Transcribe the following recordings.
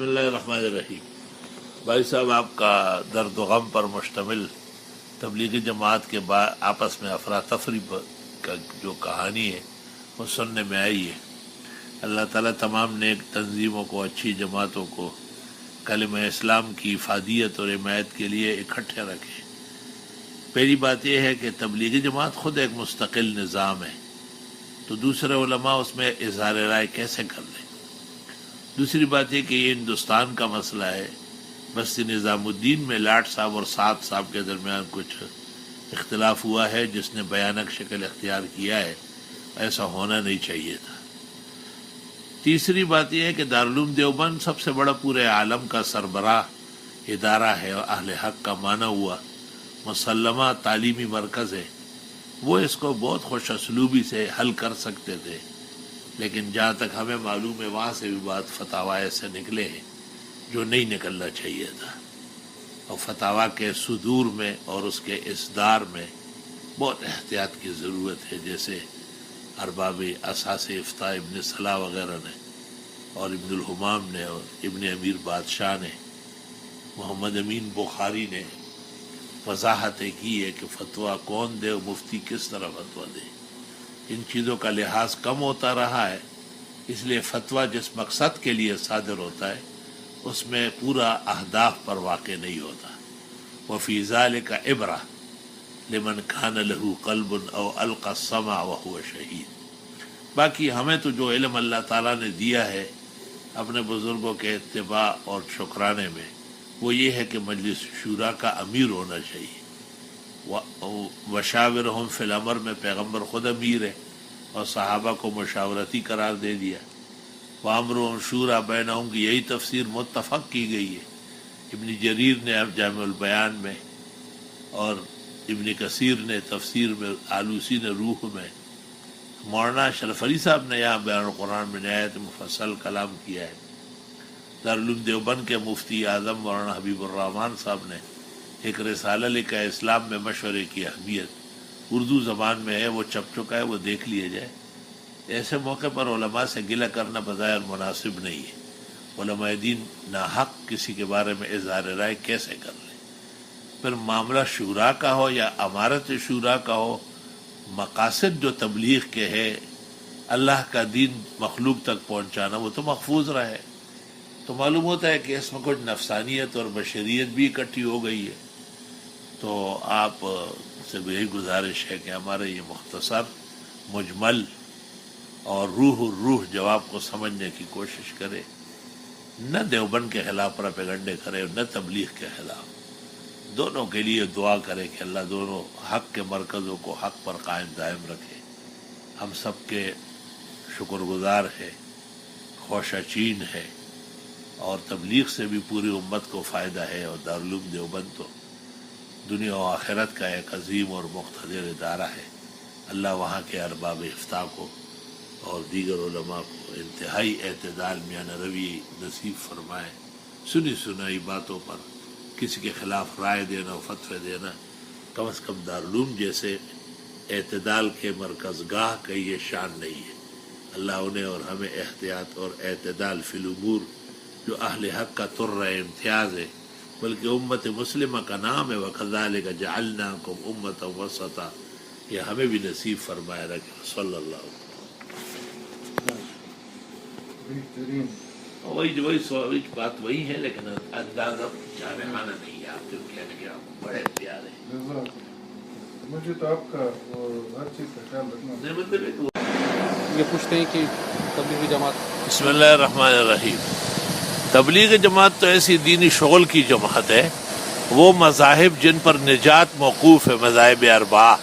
بسم اللہ الرحمن الرحیم۔ بھائی صاحب، آپ کا درد و غم پر مشتمل تبلیغی جماعت کے آپس میں افراتفری کا جو کہانی ہے وہ سننے میں آئی ہے۔ اللہ تعالیٰ تمام نیک تنظیموں کو، اچھی جماعتوں کو کلمہ اسلام کی افادیت اور حمایت کے لیے اکٹھے رکھے۔ پہلی بات یہ ہے کہ تبلیغی جماعت خود ایک مستقل نظام ہے، تو دوسرے علماء اس میں اظہار رائے کیسے کر لیں۔ دوسری بات یہ کہ یہ ہندوستان کا مسئلہ ہے، بستی نظام الدین میں لاٹ صاحب اور سعد صاحب کے درمیان کچھ اختلاف ہوا ہے جس نے بیانک شکل اختیار کیا ہے، ایسا ہونا نہیں چاہیے تھا۔ تیسری بات یہ ہے کہ دارالعلوم دیوبند سب سے بڑا پورے عالم کا سربراہ ادارہ ہے اور اہل حق کا مانا ہوا مسلمہ تعلیمی مرکز ہے۔ وہ اس کو بہت خوش اسلوبی سے حل کر سکتے تھے، لیکن جہاں تک ہمیں معلوم ہے وہاں سے بھی بات فتاوی سے نکلے ہیں جو نہیں نکلنا چاہیے تھا، اور فتاوی کے صدور میں اور اس کے اصدار میں بہت احتیاط کی ضرورت ہے، جیسے ارباب اساس افتاء ابن صلاح وغیرہ نے اور ابن الحمام نے اور ابن امیر بادشاہ نے، محمد امین بخاری نے وضاحتیں کی ہے کہ فتویٰ کون دے اور مفتی کس طرح فتویٰ دے۔ ان چیزوں کا لحاظ کم ہوتا رہا ہے، اس لیے فتویٰ جس مقصد کے لیے صادر ہوتا ہے اس میں پورا اہداف پر واقع نہیں ہوتا۔ وفی ذالک عبرہ لمن کان لہ قلب او القی السمع وہو شہید۔ باقی ہمیں تو جو علم اللہ تعالیٰ نے دیا ہے اپنے بزرگوں کے اتباع اور شکرانے میں، وہ یہ ہے کہ مجلس شورا کا امیر ہونا چاہیے۔ وشاورہم فی الامر میں پیغمبر خود امیر ہے اور صحابہ کو مشاورتی قرار دے دیا۔ وامرہم شورا بینہم کی یہی تفسیر متفق کی گئی ہے۔ ابن جریر نے اب جامع البیان میں اور ابن کثیر نے تفسیر میں، آلوسی نے روح میں، مولانا اشرف علی صاحب نے یہاں بیان القرآن میں نہایت مفصل کلام کیا ہے۔ دارالعلوم دیوبند کے مفتی اعظم مولانا حبیب الرحمن صاحب نے ایک رسالہ لکھا ہے اسلام میں مشورے کی اہمیت، اردو زبان میں ہے، وہ چھپ چکا ہے، وہ دیکھ لیا جائے۔ ایسے موقع پر علماء سے گلہ کرنا بظاہر مناسب نہیں ہے۔ علماء دین ناحق کسی کے بارے میں اظہار رائے کیسے کر لیں؟ پھر معاملہ شورا کا ہو یا امارت شورا کا ہو، مقاصد جو تبلیغ کے ہے اللہ کا دین مخلوق تک پہنچانا، وہ تو محفوظ رہے۔ تو معلوم ہوتا ہے کہ اس میں کچھ نفسانیت اور بشریت بھی اکٹھی ہو گئی ہے۔ تو آپ سے یہی گزارش ہے کہ ہمارے یہ مختصر، مجمل اور روح جواب کو سمجھنے کی کوشش کرے، نہ دیوبند کے خلاف پروپیگنڈے کرے نہ تبلیغ کے خلاف، دونوں کے لیے دعا کرے کہ اللہ دونوں حق کے مرکزوں کو حق پر قائم دائم رکھے۔ ہم سب کے شکر گزار ہے، خوشا چین ہے، اور تبلیغ سے بھی پوری امت کو فائدہ ہے، اور دارالعلوم دیوبند تو دنیا و آخرت کا ایک عظیم اور مقتدر ادارہ ہے۔ اللہ وہاں کے ارباب افتاء کو اور دیگر علماء کو انتہائی اعتدال میانہ روی نصیب فرمائے۔ سنی سنائی باتوں پر کسی کے خلاف رائے دینا و فتوے دینا کم از کم دارالعلوم جیسے اعتدال کے مرکز گاہ کا یہ شان نہیں ہے۔ اللہ انہیں اور ہمیں احتیاط اور اعتدال فی الامور، جو اہل حق کا تر امتیاز ہے، بلکہ امت مسلمہ کا نام ہے، وَكَذَلِكَ جَعَلْنَاكُمْ أُمَّةً وَسَطًا، یہ ہمیں بھی نصیب فرمائے رکھے۔ صلی اللہ علیہ وسلم۔ وہی بات وہی ہے، لیکن اندازہ جامعانہ نہیں ہے۔ آپ جو کہنے کے آپ بڑے پیارے ہیں، مجھے تو آپ کا ہر چیز کا خیال رکھنا۔ یہ پوچھتے ہیں کہ تبلیغی جماعت، بسم اللہ الرحمن الرحیم، تبلیغ جماعت تو ایسی دینی شغل کی جماعت ہے، وہ مذاہب جن پر نجات موقوف ہے، مذاہب اربعہ،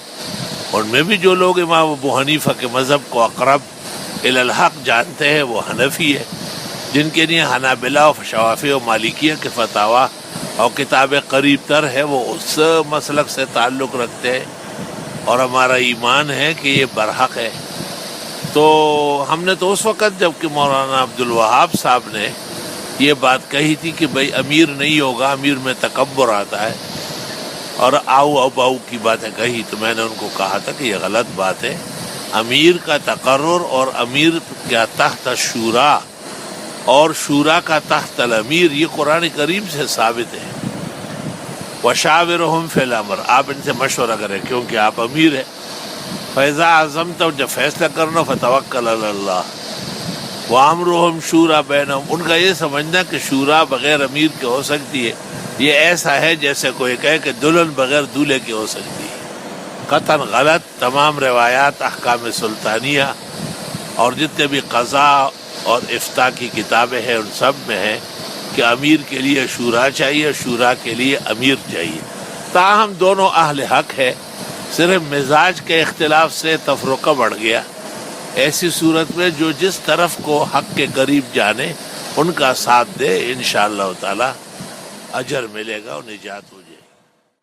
ان میں بھی جو لوگ امام ابو حنیفہ کے مذہب کو اقرب الی الحق جانتے ہیں وہ حنفی ہے، جن کے لیے حنابلہ و شوافی و مالکیہ کے فتاوی اور کتابیں قریب تر ہے، وہ اس مسلک سے تعلق رکھتے ہیں، اور ہمارا ایمان ہے کہ یہ برحق ہے۔ تو ہم نے تو اس وقت جب کہ مولانا عبدالوہاب صاحب نے یہ بات کہی تھی کہ بھئی امیر نہیں ہوگا، امیر میں تکبر آتا ہے، اور آؤ اب آؤ کی باتیں کہی، تو میں نے ان کو کہا تھا کہ یہ غلط بات ہے۔ امیر کا تقرر اور امیر کا تحت شورا اور شورا کا تحت الامیر، یہ قرآن کریم سے ثابت ہے. وشاورہم فی الامر، آپ ان سے مشورہ کریں کیونکہ آپ امیر ہیں. فاذا عزمت، جب فیصلہ کرنا، فتوکل علی اللہ. وامرہم شورا بینہم، ان کا یہ سمجھنا کہ شورا بغیر امیر کے ہو سکتی ہے، یہ ایسا ہے جیسے کوئی کہے کہ دلہن بغیر دولہے کی ہو سکتی ہے. قطعاً غلط. تمام روایات احکام سلطانیہ اور جتنے بھی قضاء اور افتاء کی کتابیں ہیں ان سب میں ہے کہ امیر کے لیے شورا چاہیے، شورا کے لیے امیر چاہیے. تاہم دونوں اہل حق ہے، صرف مزاج کے اختلاف سے تفرقہ بڑھ گیا. ایسی صورت میں جو جس طرف کو حق کے قریب جانے ان کا ساتھ دے، انشاءاللہ تعالی اجر ملے گا اور نجات ہو جائے.